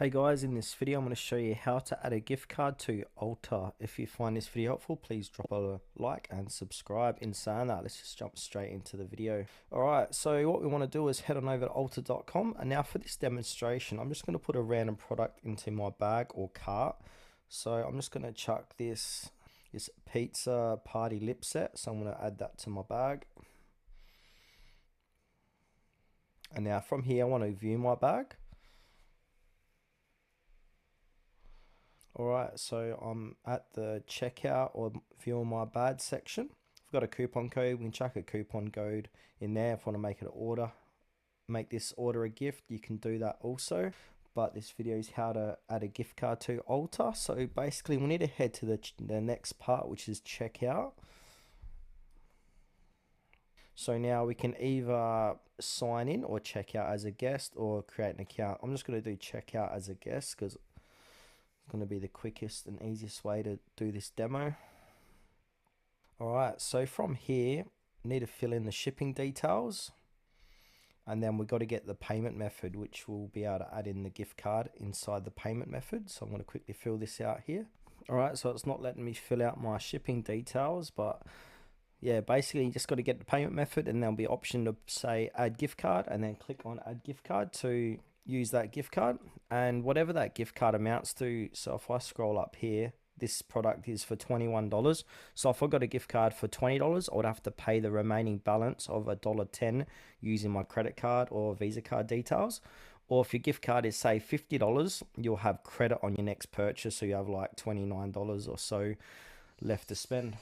Hey guys, in this video I'm going to show you how to add a gift card to Ulta. If you find this video helpful, please drop a like and subscribe. In saying that, let's just jump straight into the video. Alright, so what we want to do is head on over to ulta.com, and now for this demonstration I'm just going to put a random product into my bag or cart. So I'm just going to chuck this pizza party lip set, so I'm going to add that to my bag. And now from here I want to view my bag. Alright, so I'm at the checkout or view my bad section. I've got a coupon code. We can chuck a coupon code in there if I want to make an order. Make this order a gift, you can do that also. But this video is how to add a gift card to Ulta. So basically we need to head to the next part, which is checkout. So now we can either sign in or check out as a guest or create an account. I'm just going to do checkout as a guest because going to be the quickest and easiest way to do this demo. Alright, so from here need to fill in the shipping details, and then we've got to get the payment method, which we'll be able to add in the gift card inside the payment method. So I'm going to quickly fill this out here. Alright, so it's not letting me fill out my shipping details, but yeah, basically you just got to get the payment method, and there'll be an option to say add gift card, and then click on add gift card to use that gift card and whatever that gift card amounts to. So if I scroll up here, this product is for $21. So if I got a gift card for $20, I would have to pay the remaining balance of $1.10 using my credit card or Visa card details. Or if your gift card is say $50, you'll have credit on your next purchase, so you have like $29 or so left to spend.